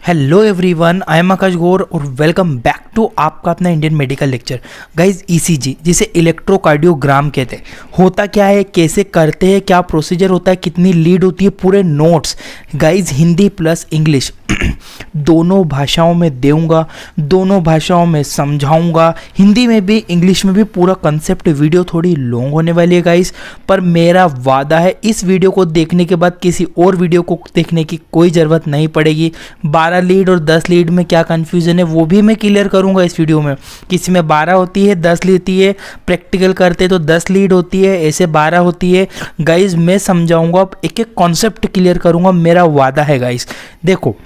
Hello everyone, I am आकाश गौर और welcome back to आपका अपना Indian medical lecture. Guys ECG जिसे इलेक्ट्रोकार्डियोग्राम कहते हैं, होता क्या है, कैसे करते हैं, क्या प्रोसीजर होता है, कितनी लीड होती है, पूरे notes guys Hindi plus English दोनों भाषाओं में दूंगा, दोनों भाषाओं में समझाऊंगा, हिंदी में भी इंग्लिश में भी। पूरा कंसेप्ट वीडियो थोड़ी लॉन्ग होने वाली है गाइज, पर मेरा वादा है इस वीडियो को देखने के बाद किसी और वीडियो को देखने की कोई ज़रूरत नहीं पड़ेगी। 12 लीड और 10 लीड में क्या कन्फ्यूज़न है वो भी मैं क्लियर करूंगा इस वीडियो में। किसी में 12 होती है, 10 लेती है, प्रैक्टिकल करते तो 10 लीड होती है, ऐसे 12 होती है। गाइज मैं समझाऊंगा, एक एक कॉन्सेप्ट क्लियर करूंगा, मेरा वादा है गाइज। देखो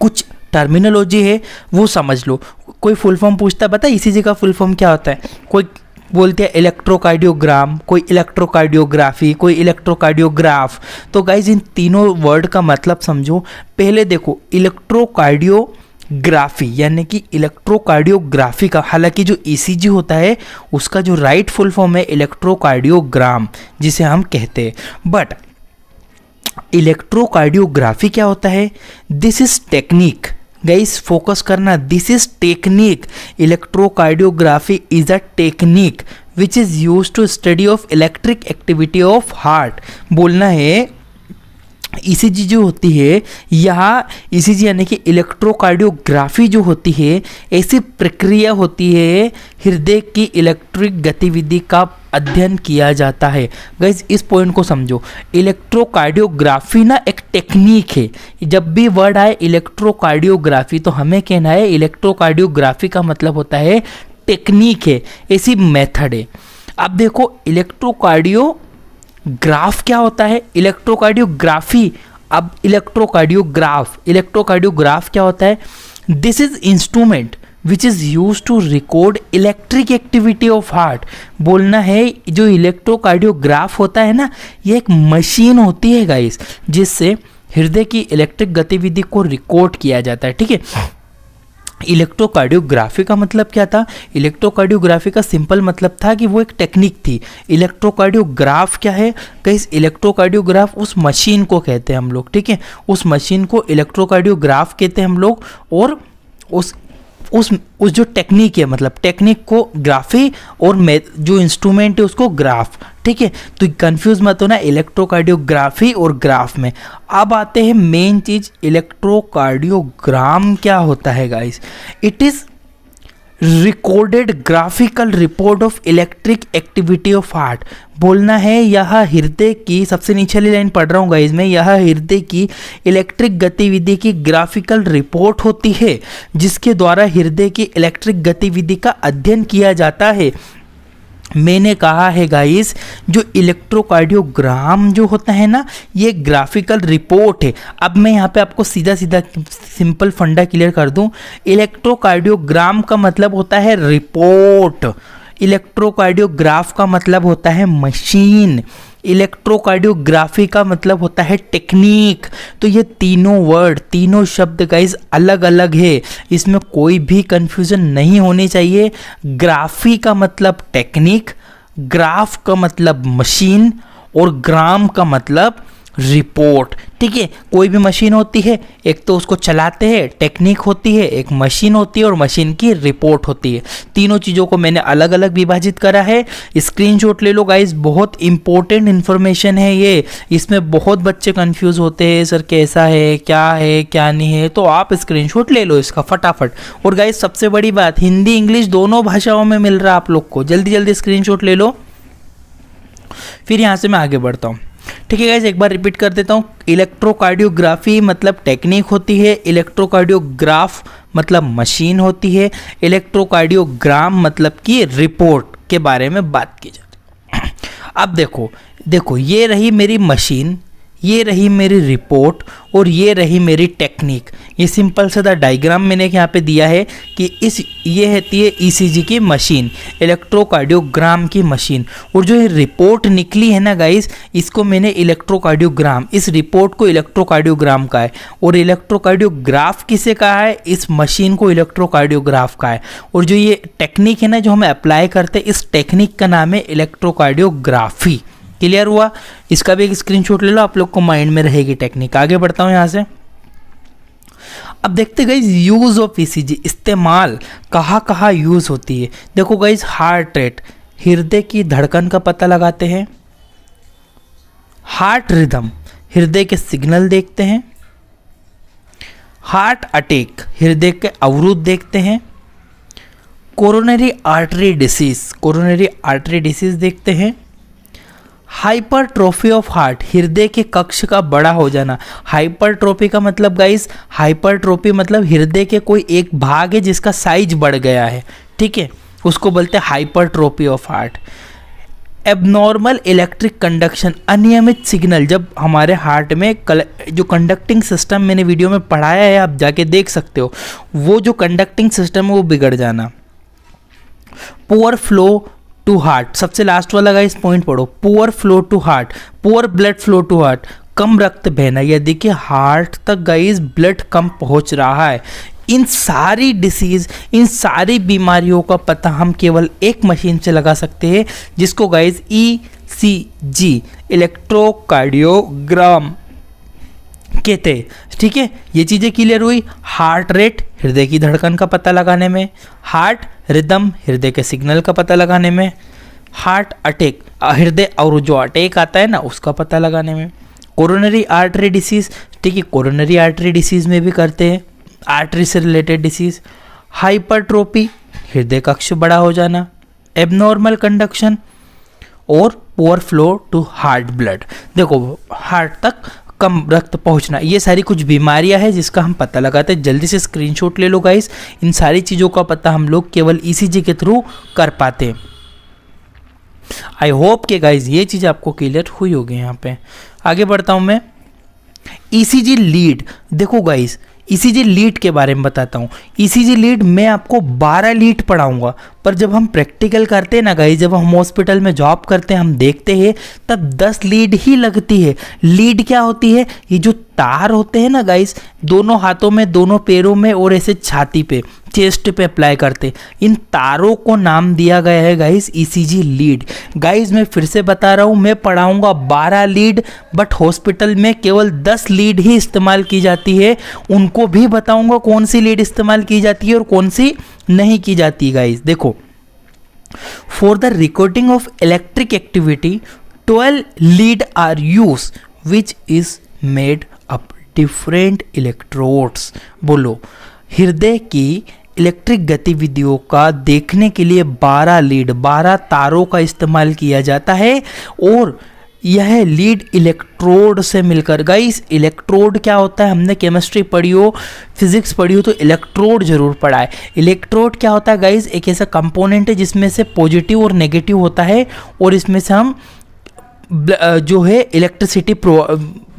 कुछ टर्मिनोलॉजी है वो समझ लो। कोई फुल फॉर्म पूछता है, बता ईसीजी का फुल फॉर्म क्या होता है। कोई बोलते हैं इलेक्ट्रोकार्डियोग्राम, कोई इलेक्ट्रोकार्डियोग्राफी, कोई इलेक्ट्रोकार्डियोग्राफ। तो गाइज इन तीनों वर्ड का मतलब समझो। पहले देखो इलेक्ट्रोकार्डियोग्राफी यानी कि इलेक्ट्रोकार्डियोग्राफी का, हालांकि जो ईसीजी होता है उसका जो राइट फुल फॉर्म है इलेक्ट्रोकार्डियोग्राम जिसे हम कहते हैं। बट इलेक्ट्रोकार्डियोग्राफी क्या होता है? This is technique guys, focus करना, this is technique. Electrocardiography is a technique which is use to study of electric activity of heart. बोलना है ईसीजी जो होती है, यहाँ ईसीजी यानी कि इलेक्ट्रोकार्डियोग्राफी जो होती है, ऐसी प्रक्रिया होती है हृदय की इलेक्ट्रिक गतिविधि का अध्ययन किया जाता है। गाइज इस पॉइंट को समझो, इलेक्ट्रोकार्डियोग्राफी ना एक टेक्निक है। जब भी वर्ड आए इलेक्ट्रोकार्डियोग्राफी तो हमें कहना है इलेक्ट्रोकार्डियोग्राफी का मतलब होता है टेक्निक है, ऐसी मेथड है। अब देखो इलेक्ट्रोकार्डियोग्राफ क्या होता है, इलेक्ट्रोकार्डियोग्राफी। अब इलेक्ट्रोकार्डियोग्राफ क्या होता है? This is instrument which is use to record electric activity of heart. बोलना है जो इलेक्ट्रोकार्डियोग्राफ होता है ना, ये एक मशीन होती है गाइस, जिससे हृदय की इलेक्ट्रिक गतिविधि को रिकॉर्ड किया जाता है। ठीक है, इलेक्ट्रोकार्डियोग्राफी का मतलब क्या था? इलेक्ट्रोकार्डियोग्राफी का सिंपल मतलब था कि वो एक टेक्निक थी। इलेक्ट्रोकार्डियोग्राफ क्या है गाइस? इलेक्ट्रोकार्डियोग्राफ उस मशीन को कहते हैं हम लोग। ठीक है, उस मशीन को इलेक्ट्रोकार्डियोग्राफ कहते हैं हम लोग। और उस जो टेक्निक है, मतलब टेक्निक को ग्राफी और जो इंस्ट्रूमेंट है उसको ग्राफ। ठीक है, तो कंफ्यूज मत होना इलेक्ट्रोकार्डियोग्राफी और ग्राफ में। अब आते हैं मेन चीज, इलेक्ट्रोकार्डियोग्राम क्या होता है guys? It is recorded graphical report of electric activity of heart. बोलना है यह हृदय की, सबसे नीचे वाली लाइन पढ़ रहा हूँ गाइस मैं, यह हृदय की इलेक्ट्रिक गतिविधि की ग्राफिकल रिपोर्ट होती है जिसके द्वारा हृदय की इलेक्ट्रिक गतिविधि का अध्ययन किया जाता है। मैंने कहा है गाइस, जो इलेक्ट्रोकार्डियोग्राम जो होता है ना, ये ग्राफिकल रिपोर्ट है। अब मैं यहाँ पे आपको सीधा सीधा सिंपल फंडा क्लियर कर दूं। इलेक्ट्रोकार्डियोग्राम का मतलब होता है रिपोर्ट, इलेक्ट्रोकार्डियोग्राफ का मतलब होता है मशीन, इलेक्ट्रोकार्डियोग्राफी का मतलब होता है टेक्निक। तो ये तीनों वर्ड, तीनों शब्द गाइस अलग अलग है, इसमें कोई भी कंफ्यूजन नहीं होनी चाहिए। ग्राफी का मतलब टेक्निक, ग्राफ का मतलब मशीन और ग्राम का मतलब रिपोर्ट। ठीक है, कोई भी मशीन होती है, एक तो उसको चलाते हैं, टेक्निक होती है, एक मशीन होती है और मशीन की रिपोर्ट होती है। तीनों चीज़ों को मैंने अलग अलग विभाजित करा है। स्क्रीनशॉट ले लो गाइस, बहुत इंपॉर्टेंट इन्फॉर्मेशन है ये। इसमें बहुत बच्चे कंफ्यूज होते हैं, सर कैसा है, क्या नहीं है, तो आप स्क्रीनशॉट ले लो इसका फटाफट। और गाइस सबसे बड़ी बात, हिंदी इंग्लिश दोनों भाषाओं में मिल रहा है आप लोग को, जल्दी जल्दी स्क्रीनशॉट ले लो। फिर यहाँ से मैं आगे बढ़ता हूँ। ठीक है गाइस, एक बार रिपीट कर देता हूँ। इलेक्ट्रोकार्डियोग्राफी मतलब टेक्निक होती है, इलेक्ट्रोकार्डियोग्राफ मतलब मशीन होती है, इलेक्ट्रोकार्डियोग्राम मतलब कि रिपोर्ट के बारे में बात की जाती है। अब देखो ये रही मेरी मशीन, ये रही मेरी रिपोर्ट और ये रही मेरी टेक्निक। ये सिंपल सा डायग्राम मैंने यहाँ पे दिया है कि ये होती है ईसीजी की मशीन, इलेक्ट्रोकार्डियोग्राम की मशीन। और जो ये रिपोर्ट निकली है ना गाइस, इसको मैंने इलेक्ट्रोकार्डियोग्राम, इस रिपोर्ट को इलेक्ट्रोकार्डियोग्राम का है। और इलेक्ट्रोकार्डियोग्राफ किसे कहा है? इस मशीन को इलेक्ट्रोकार्डियोग्राफ का है। और जो ये टेक्निक है ना जो हम अप्लाई करते हैं, इस टेक्निक का नाम है इलेक्ट्रोकार्डियोग्राफी। क्लियर हुआ? इसका भी एक स्क्रीनशॉट ले लो, आप लोग को माइंड में रहेगी टेक्निक। आगे बढ़ता हूँ यहाँ से। अब देखते गाइज यूज़ ऑफ ईसीजी, इस्तेमाल कहाँ कहाँ यूज़ होती है। देखो गाइज हार्ट रेट, हृदय की धड़कन का पता लगाते हैं। हार्ट रिदम, हृदय के सिग्नल देखते हैं। हार्ट अटैक, हृदय के अवरुद्ध देखते हैं। Coronary artery disease, coronary artery disease देखते हैं। हाइपरट्रोफी ऑफ हार्ट, हृदय के कक्ष का बड़ा हो जाना। हाइपरट्रोफी का मतलब गाइस, हाइपरट्रोफी मतलब हृदय के कोई एक भाग है जिसका साइज बढ़ गया है, ठीक है, उसको बोलते हैं hypertrophy of heart. Abnormal electric conduction, अनियमित सिग्नल, जब हमारे हार्ट में जो कंडक्टिंग सिस्टम मैंने वीडियो में पढ़ाया है, आप जाके देख सकते हो, वो जो कंडक्टिंग सिस्टम है वो बिगड़ जाना। पुअर फ्लो टू हार्ट, सबसे लास्ट वाला गाइस पॉइंट पढ़ो, poor flow to heart, poor blood flow to heart, कम रक्त बहना, या देखिए हार्ट तक गाइस ब्लड कम पहुंच रहा है। इन सारी डिसीज, इन सारी बीमारियों का पता हम केवल एक मशीन से लगा सकते हैं, जिसको गाइस ईसीजी, इलेक्ट्रोकार्डियोग्राम कहते हैं, ठीक है। ये चीज़ें क्लियर हुई। हार्ट रेट, हृदय की धड़कन का पता लगाने में। हार्ट रिदम, हृदय के सिग्नल का पता लगाने में। हार्ट अटैक, हृदय और जो अटैक आता है ना उसका पता लगाने में। कोरोनरी आर्टरी डिसीज, ठीक है, कोरोनरी आर्टरी डिसीज में भी करते हैं, आर्टरी से रिलेटेड डिसीज। हाइपरट्रोपी, हृदय कक्ष बड़ा हो जाना। एबनॉर्मल कंडक्शन और poor flow to heart blood, देखो हार्ट तक कम रक्त पहुंचना, ये सारी कुछ बीमारियां हैं जिसका हम पता लगाते हैं। जल्दी से स्क्रीनशॉट ले लो गाइस, इन सारी चीज़ों का पता हम लोग केवल ईसीजी के थ्रू कर पाते हैं। आई होप कि गाइस ये चीज़ आपको क्लियर हुई होगी। यहाँ पे आगे बढ़ता हूँ मैं। ईसीजी लीड, देखो गाइस ईसीजी लीड के बारे में बताता हूँ। ईसीजी लीड मैं आपको 12 लीड पढ़ाऊंगा, पर जब हम प्रैक्टिकल करते हैं ना गाइस, जब हम हॉस्पिटल में जॉब करते हैं, हम देखते हैं तब 10 लीड ही लगती है। लीड क्या होती है? ये जो तार होते हैं ना गाइस, दोनों हाथों में, दोनों पैरों में और ऐसे छाती पे, चेस्ट पे अप्लाई करते, इन तारों को नाम दिया गया है गाइस ईसीजी लीड। गाइस मैं फिर से बता रहा हूँ, मैं पढ़ाऊंगा 12 लीड, बट हॉस्पिटल में केवल 10 लीड ही इस्तेमाल की जाती है। उनको भी बताऊंगा कौन सी लीड इस्तेमाल की जाती है और कौन सी नहीं की जाती। गाइस देखो, for the recording of electric activity 12 lead are use which is made up different electrodes. बोलो, हृदय की इलेक्ट्रिक गतिविधियों का देखने के लिए 12 लीड, 12 तारों का इस्तेमाल किया जाता है, और यह लीड इलेक्ट्रोड से मिलकर, गाइस इलेक्ट्रोड क्या होता है? हमने केमिस्ट्री पढ़ी हो, फिजिक्स पढ़ी हो तो इलेक्ट्रोड जरूर पढ़ा है। इलेक्ट्रोड क्या होता है गाइस? एक ऐसा कंपोनेंट है जिसमें से पॉजिटिव और नेगेटिव होता है, और इसमें से हम जो है इलेक्ट्रिसिटी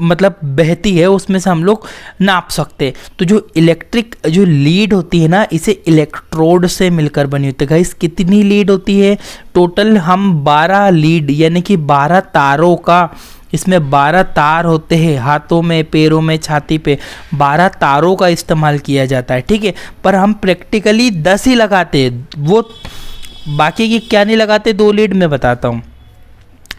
मतलब बहती है, उसमें से हम लोग नाप सकते हैं। तो जो इलेक्ट्रिक जो लीड होती है ना, इसे इलेक्ट्रोड से मिलकर बनी होती है। गाइस कितनी लीड होती है? टोटल हम 12 लीड यानी कि 12 तारों का, इसमें 12 तार होते हैं, हाथों में, पैरों में, छाती पे 12 तारों का इस्तेमाल किया जाता है, ठीक है। पर हम प्रैक्टिकली 10 ही लगाते हैं, वो बाकी की क्या नहीं लगाते, 2 लीड मैं बताता हूँ।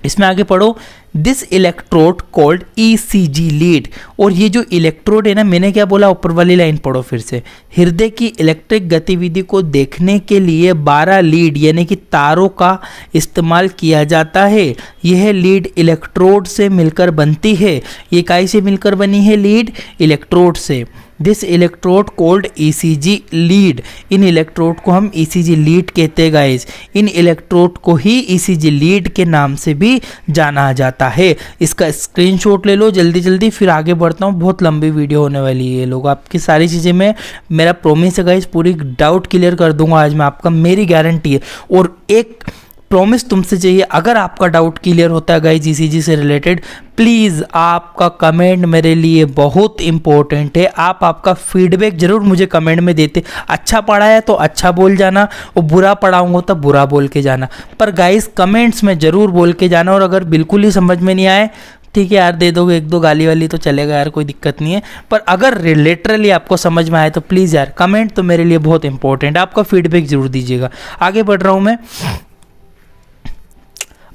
इसमें आगे पढ़ो, this electrode called ECG lead. और ये जो इलेक्ट्रोड है ना, मैंने क्या बोला, ऊपर वाली लाइन पढ़ो फिर से। हृदय की इलेक्ट्रिक गतिविधि को देखने के लिए 12 लीड यानी कि तारों का इस्तेमाल किया जाता है। यह लीड इलेक्ट्रोड से मिलकर बनती है। ये काई से मिलकर बनी है? लीड इलेक्ट्रोड से। This electrode called ECG lead. In electrode को हम ईसीजी लीड कहते हैं गाइस। इन इलेक्ट्रोड को ही ईसीजी लीड के नाम से भी जाना जाता है। इसका स्क्रीनशॉट ले लो जल्दी जल्दी, फिर आगे बढ़ता हूँ। बहुत लंबी वीडियो होने वाली है, लोग आपकी सारी चीज़ें मैं, मेरा प्रॉमिस है गाइस, पूरी डाउट क्लियर कर दूंगा आज मैं आपका, मेरी गारंटी है। और एक प्रॉमिस तुमसे चाहिए, अगर आपका डाउट क्लियर होता है गाइस ईसीजी से रिलेटेड, प्लीज़ आपका कमेंट मेरे लिए बहुत इंपॉर्टेंट है। आप आपका फीडबैक जरूर मुझे कमेंट में देते। अच्छा पढ़ा है तो अच्छा बोल जाना, और बुरा पढ़ाऊंगा तो बुरा बोल के जाना, पर गाइस कमेंट्स में ज़रूर बोल के जाना। और अगर बिल्कुल ही समझ में नहीं आए, ठीक है यार, दे दोगे 1-2 गाली वाली तो चलेगा यार, कोई दिक्कत नहीं है। पर अगर लिटरली आपको समझ में आए तो प्लीज़ यार कमेंट तो मेरे लिए बहुत इंपॉर्टेंट है, आपका फीडबैक जरूर दीजिएगा। आगे बढ़ रहा हूँ मैं।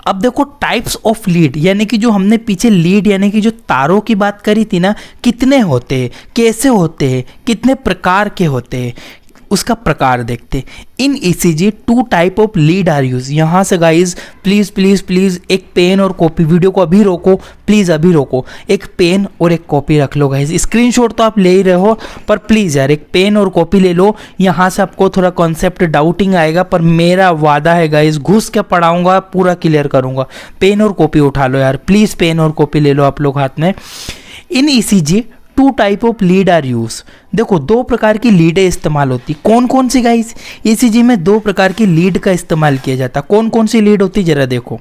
अब देखो टाइप्स ऑफ लीड, यानी कि जो हमने पीछे लीड यानी कि जो तारों की बात करी थी ना, कितने होते हैं, कैसे होते हैं, कितने प्रकार के होते हैं, उसका प्रकार देखते। In ECG 2 type of lead are use. यहाँ से गाइज प्लीज़ प्लीज़ प्लीज़ एक पेन और कॉपी, वीडियो को अभी रोको प्लीज़, अभी रोको, एक पेन और एक कॉपी रख लो गाइज। स्क्रीनशॉट तो आप ले ही रहे हो, पर प्लीज़ यार एक पेन और कॉपी ले लो। यहाँ से आपको थोड़ा कॉन्सेप्ट डाउटिंग आएगा, पर मेरा वादा है गाइज घुस के पढ़ाऊँगा, पूरा क्लियर करूँगा। पेन और कॉपी उठा लो यार प्लीज़, पेन और कॉपी ले लो आप लोग हाथ में। In ECG 2 type of lead are use. देखो 2 प्रकार की लीडें इस्तेमाल होती। कौन कौन सी गाइस? ईसीजी में 2 प्रकार की लीड का इस्तेमाल किया जाता। कौन कौन सी लीड होती जरा देखो,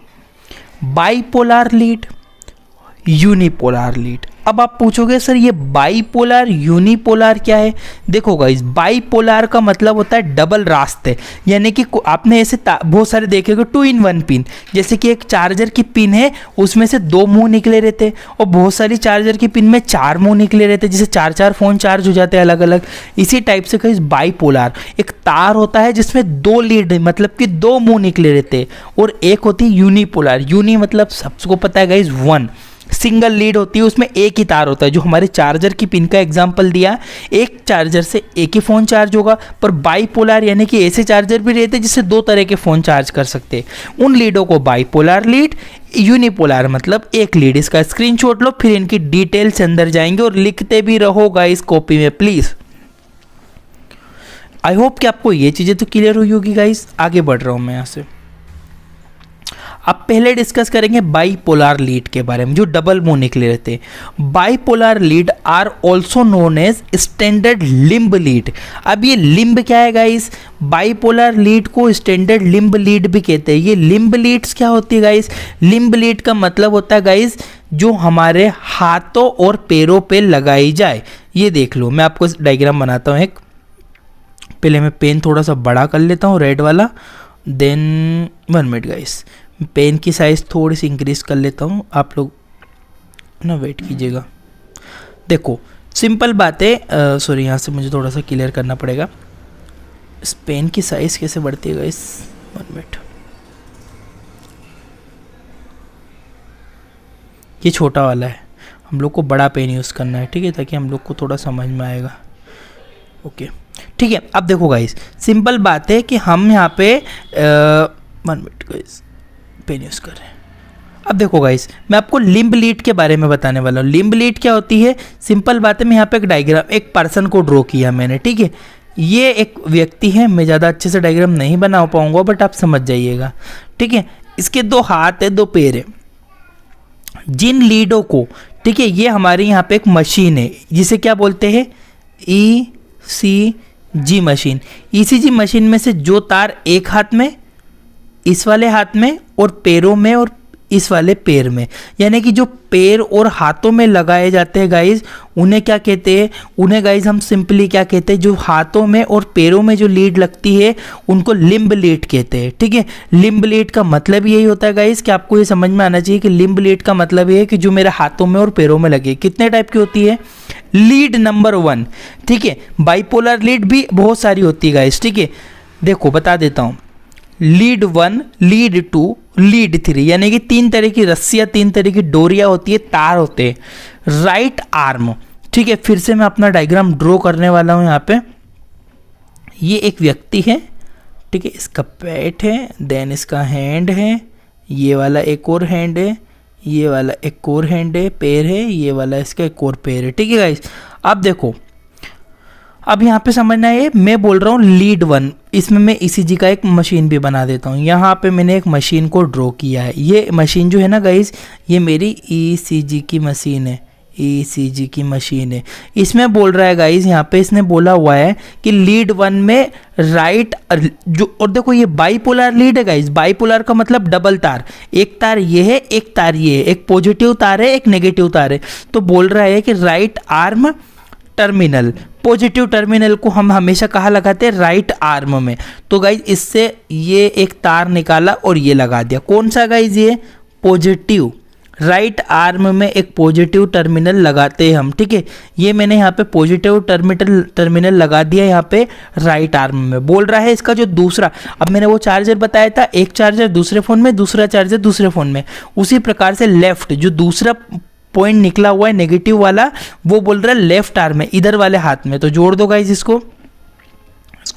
बाइपोलर लीड, यूनिपोलर लीड। अब आप पूछोगे सर ये बाइपोलर यूनिपोलर क्या है? देखो गाइस बाइपोलर का मतलब होता है डबल रास्ते, यानी कि आपने ऐसे बहुत सारे देखे होंगे 2 in 1 पिन, जैसे कि एक चार्जर की पिन है उसमें से 2 मुंह निकले रहते, और बहुत सारी चार्जर की पिन में 4 मुंह निकले रहते, जिसे 4 फोन चार्ज हो जाते हैं अलग अलग। इसी टाइप से गाइस बाइपोलर एक तार होता है जिसमें 2 लीड मतलब कि 2 मुंह निकले रहते, और एक होती है यूनिपोलर। यूनि मतलब सबको पता है गाइस 1, सिंगल लीड होती है, उसमें एक ही तार होता है। जो हमारे चार्जर की पिन का एग्जांपल दिया, एक चार्जर से एक ही फ़ोन चार्ज होगा। पर बाइपोलर यानी कि ऐसे चार्जर भी रहते हैं जिससे 2 तरह के फ़ोन चार्ज कर सकते हैं। उन लीडों को बाइपोलर लीड, यूनिपोलर मतलब एक लीड। इसका स्क्रीनशॉट लो, फिर इनकी डिटेल से अंदर जाएंगे और लिखते भी रहो गाइस कॉपी में प्लीज़। आई होप कि आपको ये चीज़ें तो क्लियर हुई होगी गाइस। आगे बढ़ रहा हूँ मैं यहाँ से। अब पहले डिस्कस करेंगे बाइपोलर लीड के बारे में, जो डबल मुंह निकले रहते हैं। Bipolar lead are also known as standard limb lead. अब ये लिम्ब क्या है गाइस? बाइपोलर लीड को स्टैंडर्ड लिम्ब लीड भी कहते हैं। ये लिम्ब लीड्स क्या होती है गाइस? लिम्ब लीड का मतलब होता है गाइस जो हमारे हाथों और पैरों पे लगाई जाए। ये देख लो, मैं आपको डायग्राम बनाता हूँ एक। पहले मैं पेन थोड़ा सा बड़ा कर लेता हूँ, रेड वाला, देन 1 मिनट गाइस, पेन की साइज़ थोड़ी सी इंक्रीज कर लेता हूँ, आप लोग ना वेट कीजिएगा। देखो सिंपल बात है, सॉरी यहाँ से मुझे थोड़ा सा क्लियर करना पड़ेगा। इस पेन की साइज़ कैसे बढ़ती है गाइस? 1 मिनट, ये छोटा वाला है, हम लोग को बड़ा पेन यूज़ करना है, ठीक है, ताकि हम लोग को थोड़ा समझ में आएगा। ओके ठीक है। अब देखो गाइस सिंपल बात है कि हम यहाँ पे 1 मिनट गाइस पेन यूज़ कर रहे हैं। अब देखो गाइस मैं आपको लिम्ब लीड के बारे में बताने वाला हूँ। लिम्ब लीड क्या होती है? सिंपल बात है, मैं यहाँ पे एक डायग्राम, एक पर्सन को ड्रॉ किया मैंने, ठीक है। ये एक व्यक्ति है, मैं ज़्यादा अच्छे से डायग्राम नहीं बना पाऊँगा, बट आप समझ जाइएगा, ठीक है। इसके 2 हाथ है, 2 पैर है। जिन लीडों को, ठीक है, ये हमारे यहाँ पे एक मशीन है जिसे क्या बोलते हैं? ECG machine. ECG मशीन में से जो तार एक हाथ में, इस वाले हाथ में, और पैरों में, और इस वाले पैर में, यानी कि जो पैर और हाथों में लगाए जाते हैं गाइज, उन्हें क्या कहते हैं? उन्हें गाइज हम सिंपली क्या कहते हैं? जो हाथों में और पैरों में जो लीड लगती है उनको लिम्ब लीड कहते हैं, ठीक है। लिम्ब लीड का मतलब यही होता है गाइज कि आपको ये समझ में आना चाहिए कि लिम्ब लीड का मतलब ये है कि जो मेरे हाथों में और पैरों में लगे। कितने टाइप की होती है? लीड नंबर 1, ठीक है। बाइपोलर लीड भी बहुत सारी होती है गाइज, ठीक है। देखो बता देता हूँ, लीड 1, लीड 2, लीड 3, यानी कि 3 तरह की रस्सियाँ, 3 तरह की डोरियाँ होती है, तार होते हैं। राइट आर्म, ठीक है, फिर से मैं अपना डायग्राम ड्रॉ करने वाला हूँ यहाँ पे। ये एक व्यक्ति है, ठीक है, इसका पेट है, देन इसका हैंड है, ये वाला एक और हैंड है, ये वाला एक और हैंड है, पैर है, ये वाला इसका एक और पैर है, ठीक है गाइस। अब देखो, अब यहाँ पे समझना है, मैं बोल रहा हूँ लीड 1, इसमें मैं ECG का एक मशीन भी बना देता हूँ। यहाँ पे मैंने एक मशीन को ड्रॉ किया है। ये मशीन जो है ना गाइस, ये मेरी ECG की मशीन है, ECG की मशीन है। इसमें बोल रहा है गाइस, यहाँ पे इसने बोला हुआ है कि लीड 1 में राइट जो, और देखो ये बाइपोलर लीड है गाइस। बाइपोलर का मतलब डबल तार, एक तार ये है, एक तार ये है, एक पॉजिटिव तार है, एक नेगेटिव तार है। तो बोल रहा है कि right arm terminal, positive terminal को हम हमेशा कहाँ लगाते हैं? राइट आर्म में। तो गाइज इससे ये एक तार निकाला और ये लगा दिया। कौन सा गाइज? ये पॉजिटिव राइट आर्म में एक पॉजिटिव टर्मिनल लगाते हैं हम, ठीक है। ये मैंने यहाँ पे पॉजिटिव टर्मिनल लगा दिया यहाँ पे राइट आर्म में। बोल रहा है इसका जो दूसरा, अब मैंने वो चार्जर बताया था, एक चार्जर दूसरे फ़ोन में, दूसरा चार्जर दूसरे फ़ोन में, उसी प्रकार से लेफ्ट जो दूसरा पॉइंट निकला हुआ है नेगेटिव वाला, वो बोल रहा है लेफ्ट आर्म में, इधर वाले हाथ में। तो जोड़ दो गाइज इसको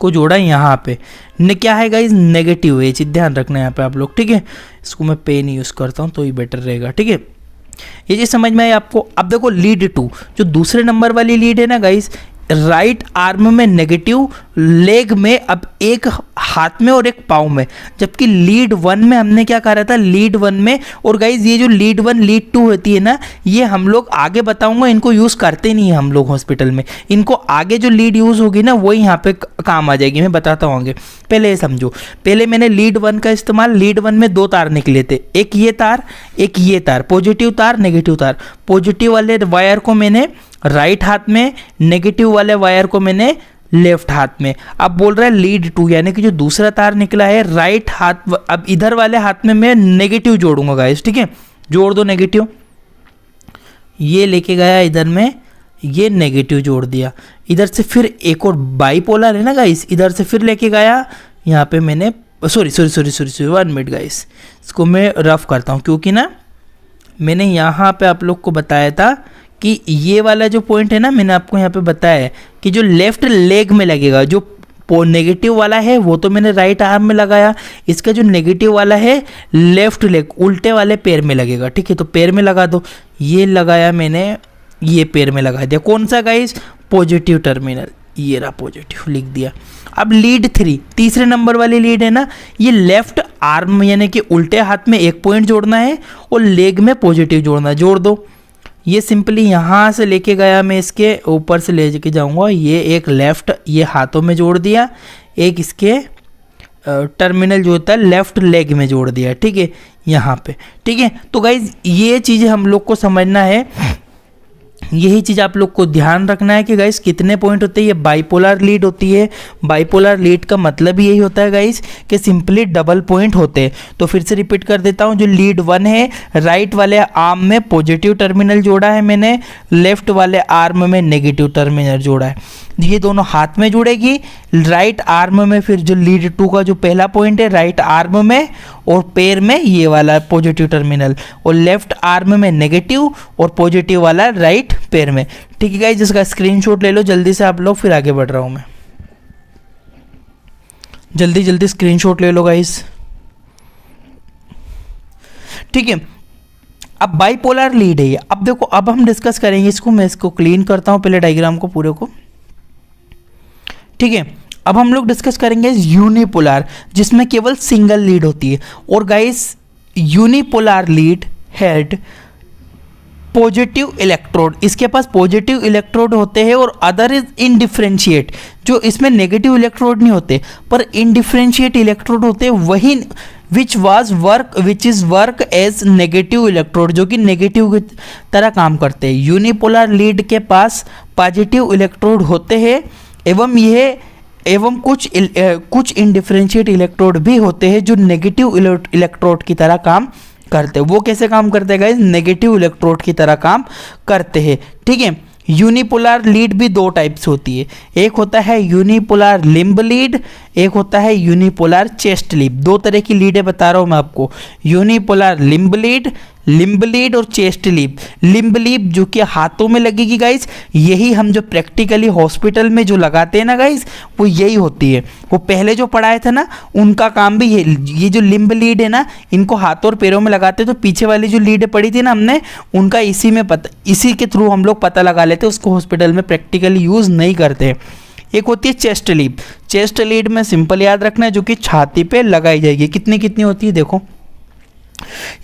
जोड़ा यहाँ पे क्या है गाइज, नेगेटिव है। ये चीज़ ध्यान रखना है यहाँ पे आप लोग, ठीक है। इसको मैं पेन यूज़ करता हूँ तो ही बेटर रहेगा, ठीक है। ये चीज़ समझ में आई आपको। अब देखो लीड 2 जो दूसरे नंबर वाली लीड है ना गाइज, राइट आर्म में नेगेटिव, लेग में अब एक हाथ में और एक पाँव में, जबकि लीड 1 में हमने क्या कहा था, लीड 1 में। और गाइज ये जो लीड 1 लीड 2 होती है ना, ये हम लोग आगे बताऊंगा, इनको यूज़ करते नहीं है हम लोग हॉस्पिटल में। इनको आगे जो लीड यूज़ होगी ना वही यहाँ पे काम आ जाएगी, मैं बताता हूँ आगे। पहले ये समझो, पहले मैंने लीड 1 का इस्तेमाल, लीड 1 में 2 तार निकले थे, एक ये तार एक ये तार, पॉजिटिव तार नेगेटिव तार। पॉजिटिव वाले वायर को मैंने राइट हाथ में, नेगेटिव वाले वायर को मैंने लेफ्ट हाथ में। अब बोल रहा है लीड 2 यानी कि जो दूसरा तार निकला है राइट हाथ, अब इधर वाले हाथ में मैं नेगेटिव जोड़ूंगा गाइस, ठीक है। जोड़ दो नेगेटिव, ये लेके गया इधर में, ये नेगेटिव जोड़ दिया। इधर से फिर एक और बाईपोलर है ना गाइस, इधर से फिर लेके गया, यहाँ पे मैंने सॉरी 1 मिनट गाइस, इसको मैं रफ करता हूँ, क्योंकि ना मैंने यहाँ पे आप लोग को बताया था कि ये वाला जो पॉइंट है ना, मैंने आपको यहाँ पे बताया है कि जो लेफ्ट लेग में लगेगा, जो नेगेटिव वाला है वो तो मैंने राइट आर्म में लगाया, इसका जो नेगेटिव वाला है लेफ्ट लेग उल्टे वाले पैर में लगेगा, ठीक है। तो पैर में लगा दो, ये लगाया मैंने, ये पैर में लगा दिया। कौन सा गाइस, पॉजिटिव टर्मिनल, ये रहा पॉजिटिव, लिख दिया। अब लीड 3 तीसरे नंबर वाली लीड है ना, ये लेफ्ट आर्म यानी कि उल्टे हाथ में एक पॉइंट जोड़ना है और लेग में पॉजिटिव जोड़ना है। जोड़ दो, ये सिंपली यहाँ से लेके गया मैं, इसके ऊपर से लेके जाऊँगा, ये एक लेफ्ट ये हाथों में जोड़ दिया, एक इसके टर्मिनल जो होता है लेफ्ट लेग में जोड़ दिया, ठीक है, यहाँ पे, ठीक है। तो गाइज ये चीज़ें हम लोग को समझना है, यही चीज़ आप लोग को ध्यान रखना है कि गाइस कितने पॉइंट होते हैं। ये बाइपोलर लीड होती है, बाइपोलर लीड का मतलब यही होता है गाइस कि सिंपली डबल पॉइंट होते हैं। तो फिर से रिपीट कर देता हूँ, जो लीड 1 है राइट वाले आर्म में पॉजिटिव टर्मिनल जोड़ा है मैंने, लेफ्ट वाले आर्म में नेगेटिव टर्मिनल जोड़ा है। ये दोनों हाथ में जुड़ेगी, राइट आर्म में फिर जो लीड 2 का जो पहला पॉइंट है राइट आर्म में और पैर में ये वाला पॉजिटिव टर्मिनल, और लेफ्ट आर्म में नेगेटिव और पॉजिटिव वाला राइट पैर में, ठीक है गाइस। जिसका स्क्रीनशॉट ले लो जल्दी से आप लोग, फिर आगे बढ़ रहा हूं मैं, जल्दी स्क्रीनशॉट ले लो गाइस, ठीक है। अब बाइपोलर लीड है ये। अब देखो, अब हम डिस्कस करेंगे इसको, मैं इसको क्लीन करता हूं पहले डायग्राम को पूरे को, ठीक है। अब हम लोग डिस्कस करेंगे यूनिपोलर, जिसमें केवल सिंगल लीड होती है। और guys unipolar lead head positive electrode, इसके पास पॉजिटिव इलेक्ट्रोड होते हैं और अदर इज इनडिफरेंशिएट, जो इसमें नेगेटिव इलेक्ट्रोड नहीं होते पर इनडिफरेंशिएट इलेक्ट्रोड होते हैं, वही which is work as negative electrode, जो कि नेगेटिव की तरह काम करते हैं। यूनिपोलर लीड के पास पॉजिटिव इलेक्ट्रोड होते हैं एवं कुछ इनडिफरेंशिएट इलेक्ट्रोड भी होते हैं जो नेगेटिव इलेक्ट्रोड की तरह काम करते हैं। वो कैसे काम करते हैं गाइस, नेगेटिव इलेक्ट्रोड की तरह काम करते हैं, ठीक है। यूनिपोलर लीड भी 2 टाइप्स होती है, एक होता है यूनिपोलर लिम्ब लीड, एक होता है यूनिपोलर चेस्ट लीड। 2 तरह की लीडें बता रहा हूँ मैं आपको, यूनिपोलर लिम्ब लीड और चेस्ट लीड। लिम्ब लीड जो कि हाथों में लगेगी गाइस, यही हम जो प्रैक्टिकली हॉस्पिटल में जो लगाते हैं ना गाइस, वो यही होती है। वो पहले जो पढ़ाए थे ना उनका काम भी ये जो लिम्ब लीड है ना, इनको हाथों और पैरों में लगाते, तो पीछे वाली जो लीड पढ़ी थी ना हमने, उनका इसी के थ्रू हम लोग पता लगा लेते, उसको हॉस्पिटल में प्रैक्टिकली यूज़ नहीं करते। एक होती है चेस्ट लीड। चेस्ट लीड में सिंपल याद रखना है, जो कि छाती पे लगाई जाएगी। कितनी होती है देखो,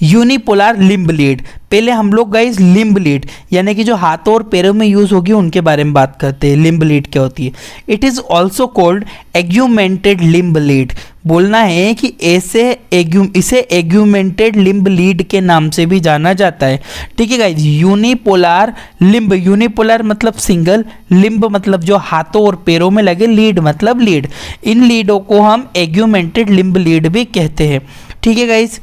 यूनिपोलर लिम्ब लीड। पहले हम लोग गाइस लिम्ब लीड यानी कि जो हाथों और पैरों में यूज होगी उनके बारे में बात करते हैं। लिम्ब लीड क्या होती है, it is also called augmented limb lead. बोलना है कि इसे एग्यूमेंटेड लिम्ब लीड के नाम से भी जाना जाता है, ठीक है गाइस। यूनिपोलर लिम्ब, यूनिपोलर मतलब सिंगल, लिम्ब मतलब जो हाथों और पैरों में लगे, लीड मतलब लीड। इन लीडों को हम एग्यूमेंटेड लिम्ब लीड भी कहते हैं, ठीक है गाइस।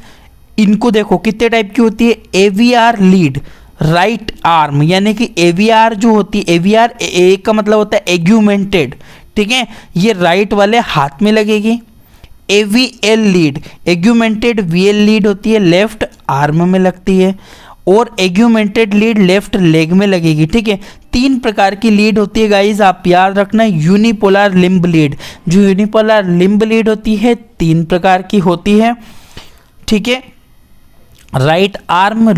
इनको देखो कितने टाइप की होती है, एवीआर लीड राइट आर्म, यानी कि एवीआर जो होती है, एवीआर ए का मतलब होता है एग्यूमेंटेड, ठीक है, ये राइट वाले हाथ में लगेगी। AVL lead, augmented VL lead होती है लेफ्ट आर्म में लगती है, और एग्यूमेंटेड लीड लेफ्ट लेग में लगेगी, ठीक है। 3 प्रकार की लीड होती है गाइज, आप याद रखना। यूनिपोलर लिम्ब लीड, जो यूनिपोलर लिम्ब लीड होती है 3 प्रकार की होती है, ठीक है। राइट आर्म,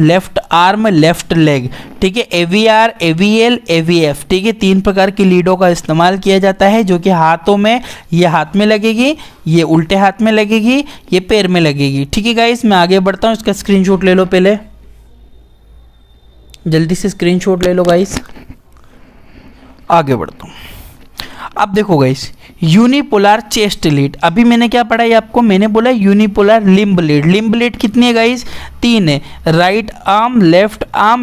लेफ्ट लेग, ठीक है। एवीआर, एवीएल, एवीएफ, ठीक है। 3 प्रकार की लीडों का इस्तेमाल किया जाता है, जो कि हाथों में, ये हाथ में लगेगी, ये उल्टे हाथ में लगेगी, ये पैर में लगेगी, ठीक है गाइस। मैं आगे बढ़ता हूँ, इसका स्क्रीनशॉट ले लो, पहले जल्दी से स्क्रीनशॉट ले लो गाइस, आगे बढ़ता हूँ। अब देखो गाइस, यूनिपोलर चेस्ट लीड, अभी मैंने क्या पढ़ा है आपको, मैंने बोला unipolar limb lead. Limb lead कितनी है गाइस, 3 है, राइट आर्म,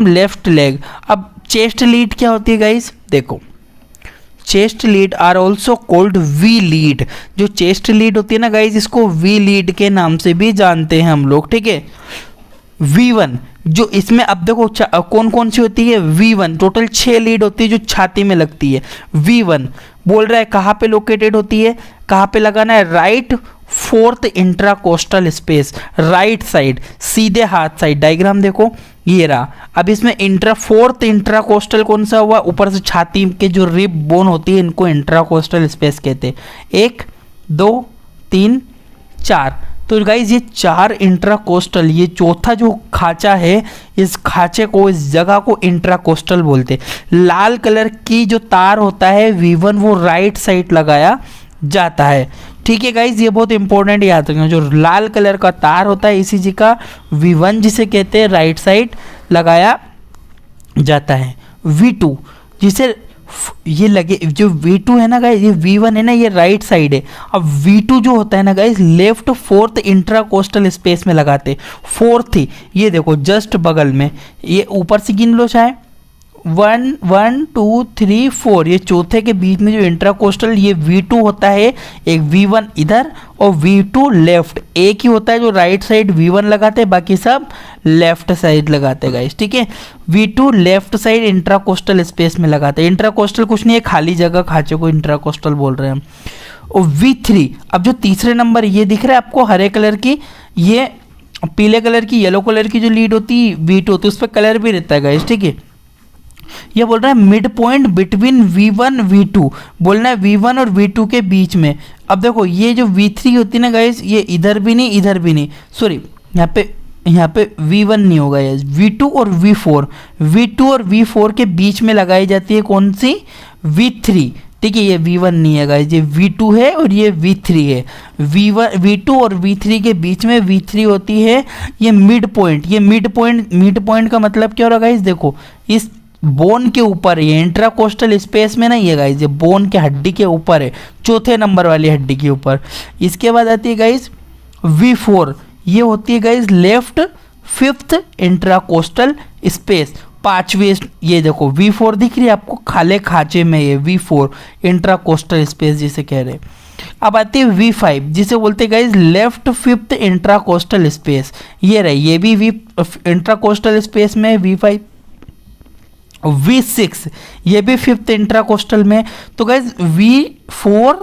लेफ्ट लेग। अब चेस्ट लीड क्या होती है गाइस, देखो chest lead are also called V lead. जो चेस्ट लीड होती है ना गाइस, इसको वी लीड के नाम से भी जानते हैं हम लोग, ठीक है। V1 जो इसमें, अब देखो कौन कौन सी होती है, V1 टोटल 6 लीड होती है जो छाती में लगती है। V1 बोल रहा है कहाँ पे लोकेटेड होती है, कहाँ पे लगाना है, right 4th intracostal space, right side, सीधे हाथ साइड। डायग्राम देखो ये रहा। अब इसमें 4th इंट्राकोस्टल कौन सा हुआ, ऊपर से छाती के जो रिब बोन होती है इनको इंट्राकोस्टल स्पेस कहते हैं। 1 2 3 4, तो गाइज ये 4 इंट्राकोस्टल, ये चौथा जो खांचा है, इस खांचे को, इस जगह को इंट्राकोस्टल बोलते हैं। लाल कलर की जो तार होता है V1 वो राइट साइड लगाया जाता है, ठीक है गाइज। ये बहुत इंपॉर्टेंट याद रखना, जो लाल कलर का तार होता है ECG का, V1 जिसे कहते हैं राइट साइड लगाया जाता है। V2 जिसे ये लगे, जो V2 है ना गाइस, ये V1 है ना, ये राइट साइड है। अब V2 जो होता है ना guys, left 4th intracostal space में लगाते, 4th ही, ये देखो जस्ट बगल में, ये ऊपर से गिन लो चाहे, 1 1 2 3 4, ये चौथे के बीच में जो इंट्राकोस्टल, ये V2 होता है। एक V1 इधर और V2 लेफ्ट, एक ही होता है जो राइट साइड V1 लगाते हैं, बाकी सब लेफ्ट साइड लगाते हैं गाइस, ठीक है। V2 लेफ्ट साइड इंट्राकोस्टल स्पेस में लगाते हैं। इंट्राकोस्टल कुछ नहीं है, खाली जगह, खांचे को इंट्राकोस्टल बोल रहे हैं हम। और V3, अब जो तीसरे नंबर ये दिख रहा है आपको हरे कलर की, ये पीले कलर की, येलो कलर की जो लीड होती है V2, तो उस पर कलर भी रहता है गाइस, ठीक है। ये बोल रहा है mid point between V1 V2, बोलना है V1 और V2 के बीच में। अब देखो ये जो V3 होती है ना गाइस, ये इधर भी नहीं, इधर भी नहीं, सॉरी यहाँ पे V1 नहीं होगा, ये V2 और V4, V2 और V4 के बीच में लगाई जाती है कौन सी, V3, ठीक है। ये V1 नहीं है गाइस, ये V2 है और ये V3 है। V2 और V3 के बीच में V3 होती है, ये मिड पॉइंट। ये मिड पॉइंट का मतलब क्या हो रहा है गाइस, देखो इस बोन के ऊपर, ये इंट्राकोस्टल स्पेस में नहीं है गाइस, ये बोन के हड्डी के ऊपर है, चौथे नंबर वाली हड्डी के ऊपर। इसके बाद आती है गाइस V4, ये होती है गाइस लेफ्ट 5th इंट्राकोस्टल स्पेस, 5वीं। ये देखो V4 दिख रही है आपको, खाले खांचे में, ये V4 इंट्राकोस्टल स्पेस जिसे कह रहे हैं। अब आती है V5, जिसे बोलते हैं गाइस लेफ्ट 5th इंट्राकोस्टल स्पेस, ये रही, ये भी इंट्राकोस्टल स्पेस में V5। V6 ये भी 5th इंट्राकोस्टल में। तो गाइज V4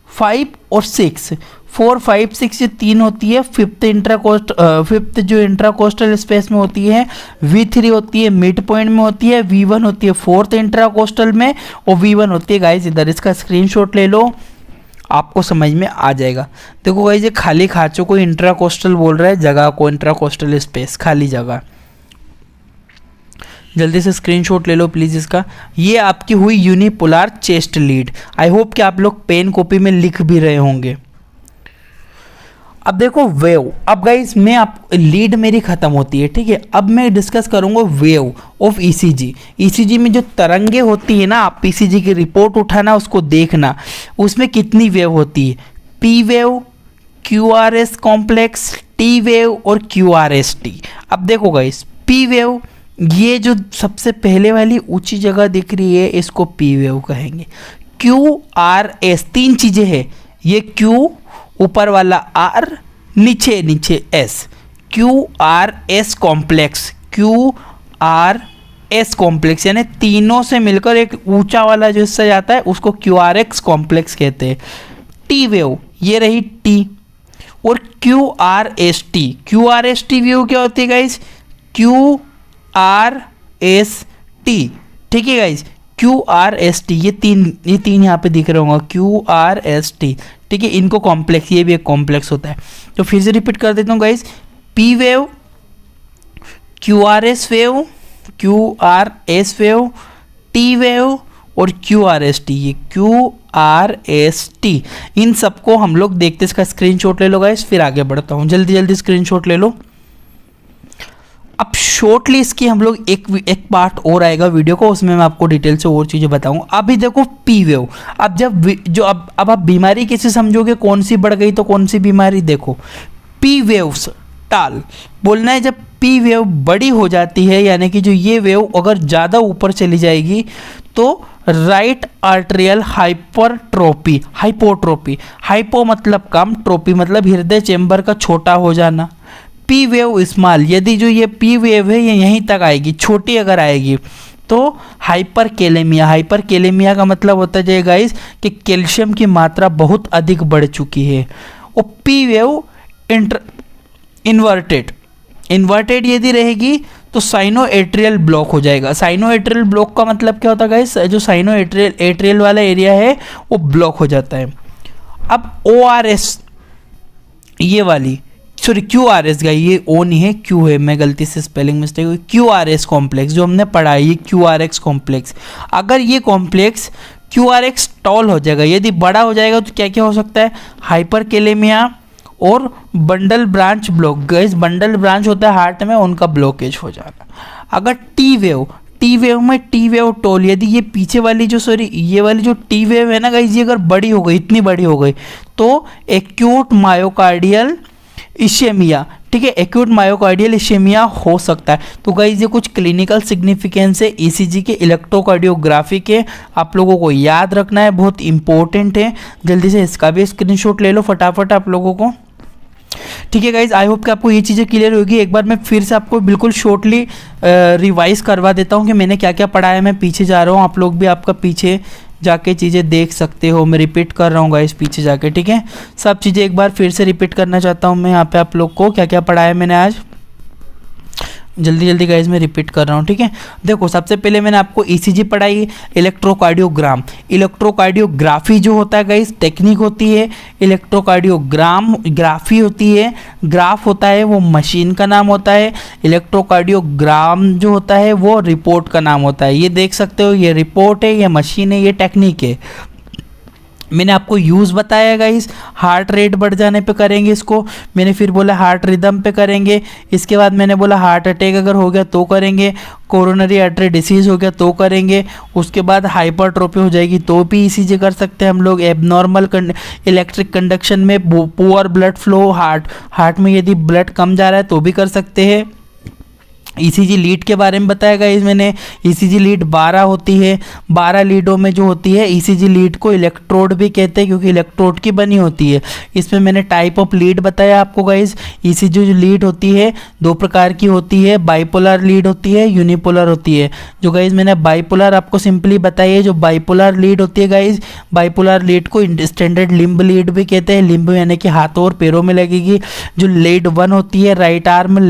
5 और 6, 4 5 6 ये 3 होती है 5th जो इंट्राकोस्टल स्पेस में होती है। V3 होती है मिड पॉइंट में होती है, V1 होती है 4th इंट्राकोस्टल में, और V1 होती है गाइज इधर। इसका स्क्रीनशॉट ले लो, आपको समझ में आ जाएगा। देखो गाइज ये खाली खांचों को इंट्राकोस्टल बोल रहा है, जगह को इंट्राकोस्टल स्पेस, खाली जगह। जल्दी से स्क्रीनशॉट ले लो प्लीज़ इसका। ये आपकी हुई unipolar chest lead. I hope कि आप लोग पेन कॉपी में लिख भी रहे होंगे। अब देखो वेव, अब गाइस मैं आप लीड मेरी खत्म होती है, ठीक है। अब मैं डिस्कस करूंगा वेव ऑफ ईसीजी। ईसीजी में जो तरंगे होती है ना, आप ईसीजी की रिपोर्ट उठाना, उसको देखना, उसमें कितनी वेव होती है, P wave, QRS complex, T wave और क्यूआरएसटी। अब देखो गाइस पी वेव, ये जो सबसे पहले वाली ऊंची जगह दिख रही है इसको पी वेव कहेंगे। क्यू आर एस, 3 चीजें हैं, ये क्यू ऊपर वाला आर, नीचे नीचे S, QRS complex, QRS complex यानी तीनों से मिलकर एक ऊंचा वाला जो हिस्सा जाता है उसको QRX कॉम्प्लेक्स कहते हैं। टी वेव ये रही टी, और QRST, QRST वेव क्या होती है गाइस, QRST, ठीक है गाइस, QRST ये तीन यहाँ पे दिख रहे होंगे, QRST, ठीक है, इनको कॉम्प्लेक्स, ये भी एक कॉम्प्लेक्स होता है। तो फिर से रिपीट कर देता हूँ guys, P wave, QRS wave, QRS wave, T wave और QRST, ये QRST, इन सबको हम लोग देखते, इसका स्क्रीनशॉट ले लो गाइस, फिर आगे बढ़ता हूँ, जल्दी जल्दी स्क्रीनशॉट ले लो। अब शॉर्टली इसकी हम लोग एक पार्ट और आएगा वीडियो को, उसमें मैं आपको डिटेल से और चीज़ें बताऊंगा। अभी देखो पी वेव, अब अब आप बीमारी कैसे समझोगे, कौन सी बढ़ गई तो कौन सी बीमारी, देखो पी वेव्स टाल बोलना है, जब पी वेव बड़ी हो जाती है यानी कि जो ये वेव अगर ज़्यादा ऊपर चली जाएगी तो राइट आर्टेरियल हाइपरट्रोपी, हाइपोट्रोपी, हाइपो मतलब कम, ट्रोपी मतलब हृदय चेंबर का छोटा हो जाना। पी वेव स्मॉल, यदि जो ये पी वेव है ये यहीं तक आएगी, छोटी अगर आएगी तो हाइपर कैलेमिया, हाइपर कैलेमिया का मतलब होता है गाइस कि कैल्शियम की मात्रा बहुत अधिक बढ़ चुकी है। और पी वेव इन्वर्टेड यदि रहेगी तो साइनो एट्रियल ब्लॉक हो जाएगा। साइनो एट्रियल ब्लॉक का मतलब क्या होता है गाइस, जो साइनो एट्रियल वाला एरिया है वो ब्लॉक हो जाता है। अब ORS ये वाली, सॉरी QRS का, ये O नहीं है Q है, मैं गलती से स्पेलिंग मिस्टेक हुई, QRS कॉम्प्लेक्स जो हमने पढ़ा है, ये QRX कॉम्प्लेक्स, अगर ये कॉम्प्लेक्स QRX टॉल हो जाएगा, यदि बड़ा हो जाएगा तो क्या क्या हो सकता है, हाइपर कैलेमिया और bundle branch block, gas bundle branch होता है हार्ट में, उनका ब्लॉकेज हो जाना। अगर टी वेव में टी वेव टोल, यदि ये पीछे वाली जो ये वाली जो टी वेव है ना गाइस, ये अगर बड़ी हो गई, इतनी बड़ी हो गई तो एक्यूट मायोकार्डियल इशेमिया, ठीक है, एक्यूट मायोकार्डियल इशेमिया हो सकता है। तो गाइस ये कुछ क्लिनिकल सिग्निफिकेंस है ईसीजी के, इलेक्ट्रोकार्डियोग्राफी के, आप लोगों को याद रखना है, बहुत इंपॉर्टेंट है। जल्दी से इसका भी स्क्रीनशॉट ले लो फटाफट आप लोगों को, ठीक है गाइज। आई होप कि आपको ये चीज़ें क्लियर होगी। एक बार मैं फिर से आपको बिल्कुल शॉर्टली रिवाइज करवा देता हूँ कि मैंने क्या क्या पढ़ा है। मैं पीछे जा रहा हूँ, आप लोग भी आपका पीछे जाके चीज़ें देख सकते हो। मैं रिपीट कर रहा हूँ गाइस पीछे जाके, ठीक है। सब चीज़ें एक बार फिर से रिपीट करना चाहता हूँ मैं यहाँ पे आप लोग को क्या क्या पढ़ा है मैंने आज। जल्दी जल्दी गाइस मैं रिपीट कर रहा हूँ, ठीक है। देखो सबसे पहले मैंने आपको ईसीजी पढ़ाई, इलेक्ट्रोकार्डियोग्राम, इलेक्ट्रोकार्डियोग्राफी जो होता है गाइस टेक्निक होती है, इलेक्ट्रोकार्डियोग्राम ग्राफी होती है, ग्राफ होता है वो मशीन का नाम होता है, इलेक्ट्रोकार्डियोग्राम जो होता है वो रिपोर्ट का नाम होता है। ये देख सकते हो, ये रिपोर्ट है, ये मशीन है, ये टेक्निक है। मैंने आपको यूज़ बताया गाइस, हार्ट रेट बढ़ जाने पे करेंगे इसको, मैंने फिर बोला हार्ट रिदम पे करेंगे, इसके बाद मैंने बोला हार्ट अटैक अगर हो गया तो करेंगे, कोरोनरी आर्टरी डिसीज़ हो गया तो करेंगे, उसके बाद हाइपरट्रोफी हो जाएगी तो भी ईसीजी कर सकते हैं हम लोग। एबनॉर्मल इलेक्ट्रिक कंडक्शन में पुअर ब्लड फ्लो, हार्ट में यदि ब्लड कम जा रहा है तो भी कर सकते हैं। ईसीजी लीड के बारे में बताया गाइस मैंने, ईसीजी लीड 12 होती है, 12 लीडों में जो होती है ईसीजी लीड को इलेक्ट्रोड भी कहते हैं क्योंकि इलेक्ट्रोड की बनी होती है। इसमें मैंने टाइप ऑफ लीड बताया आपको गाइस। ईसीजी जो लीड होती है दो प्रकार की होती है, बाइपोलर लीड होती है, यूनिपोलर होती है। जो गाइस मैंने बाइपोलर आपको सिंपली बताई है, जो बाइपोलर लीड होती है गाइस, बाइपोलर लीड को स्टैंडर्ड लिम्ब लीड भी कहते हैं, लिम्ब यानी कि हाथों और पैरों में लगेगी। जो लीड 1 होती है राइट आर्म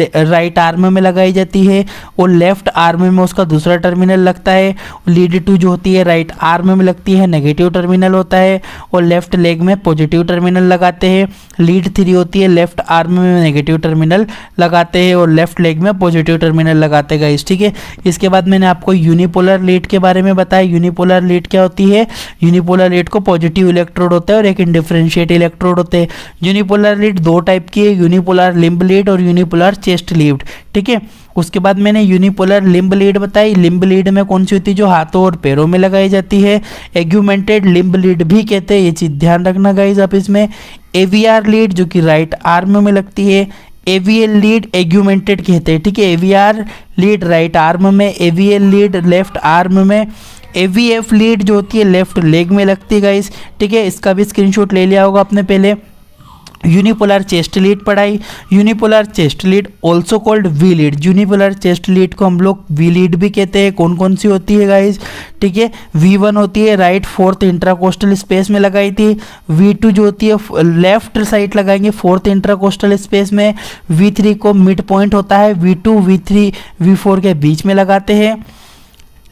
में लगाई जाती है और लेफ्ट आर्म में उसका दूसरा टर्मिनल लगता है। लीड 2 जो होती है राइट आर्म में लगती है, नेगेटिव टर्मिनल होता है और लेफ्ट लेग में पॉजिटिव टर्मिनल लगाते हैं। लीड 3 होती है लेफ्ट आर्म में नेगेटिव टर्मिनल लगाते हैं और लेफ्ट लेग में पॉजिटिव टर्मिनल लगाते हैं गाइस, ठीक है। इसके बाद मैंने आपको यूनिपोलर लीड के बारे में बताया। यूनिपोलर लीड क्या होती है, यूनिपोलर लीड को पॉजिटिव इलेक्ट्रोड होता है और एक इंडिफरेंशिएट इलेक्ट्रोड होते हैं। यूनिपोलर लीड 2 टाइप की है, यूनिपोलर लिम्ब लीड और यूनिपोलर चेस्ट लीड, ठीक है। उसके बाद मैंने यूनिपोलर लिम्ब लीड बताई। लिम्ब लीड में कौन सी होती है, जो हाथों और पैरों में लगाई जाती है, एग्यूमेंटेड लिम्ब लीड भी कहते हैं, ये चीज़ ध्यान रखना गाइस आप इसमें। एवीआर लीड जो कि राइट आर्म में लगती है, एवीएल लीड एग्यूमेंटेड कहते हैं, ठीक है। एवीआर लीड राइट आर्म में, एवीएल लीड लेफ्ट आर्म में, एवीएफ लीड जो होती है लेफ्ट लेग में लगती है गाइस, ठीक है। इसका भी स्क्रीनशॉट ले लिया होगा आपने पहले। यूनिपोलर चेस्ट लीड पढ़ाई। Unipolar chest lead also called V lead. Unipolar chest lead को हम लोग वी लीड भी कहते हैं। कौन कौन सी होती है गाइज, ठीक है, V1 होती है राइट फोर्थ इंट्राकोस्टल स्पेस में लगाई थी। V2 जो होती है लेफ्ट साइड लगाएंगे फोर्थ इंट्राकोस्टल स्पेस में। V3 को मिड पॉइंट होता है, V2 V3 V4 के बीच में लगाते हैं।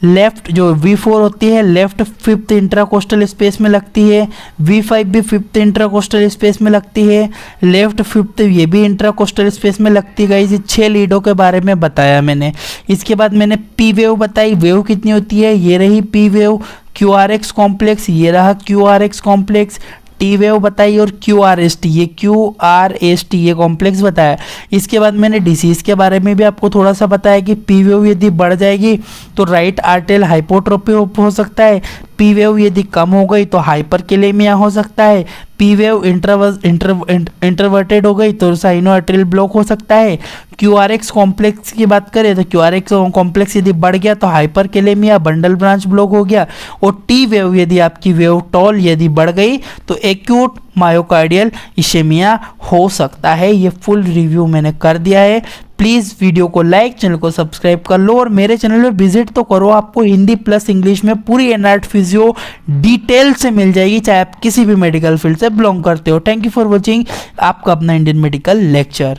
लेफ्ट जो V4 होती है लेफ्ट फिफ्थ इंट्राकोस्टल स्पेस में लगती है। V5 भी फिफ्थ इंट्राकोस्टल स्पेस में लगती है। लेफ्ट फिफ्थ ये भी इंट्राकोस्टल स्पेस में लगती है गाइस। 6 लीडों के बारे में बताया मैंने। इसके बाद मैंने पी वेव बताई, वेव कितनी होती है, ये रही पी वेव। QRX कॉम्प्लेक्स, ये रहा QRX कॉम्प्लेक्स। टी वेव बताई और QRST, ये QRST ये कॉम्प्लेक्स बताया। इसके बाद मैंने डिसीज के बारे में भी आपको थोड़ा सा बताया कि पी वेव यदि बढ़ जाएगी तो राइट आर्टेरियल हाइपोट्रोपी हो सकता है। पी वेव यदि कम हो गई तो हाइपरकेलेमिया हो सकता है। पी वेव इंट्रोवर्टेड हो गई तो साइनो आर्टेरियल ब्लॉक हो सकता है। QRX कॉम्प्लेक्स की बात करें तो QRX कॉम्प्लेक्स यदि बढ़ गया तो हाइपरकेलेमिया बंडल ब्रांच ब्लॉक हो गया। और टी वेव यदि आपकी वेव टॉल यदि बढ़ गई तो एक्यूट मायोकार्डियल इशेमिया हो सकता है। ये फुल रिव्यू मैंने कर दिया है। प्लीज़ वीडियो को लाइक, चैनल को सब्सक्राइब कर लो और मेरे चैनल में विजिट तो करो। आपको हिंदी प्लस इंग्लिश में पूरी एनआर्ट फिजियो डिटेल से मिल जाएगी, चाहे आप किसी भी मेडिकल फील्ड से बिलोंग करते हो। थैंक यू फॉर वॉचिंग आपका अपना इंडियन मेडिकल लेक्चर।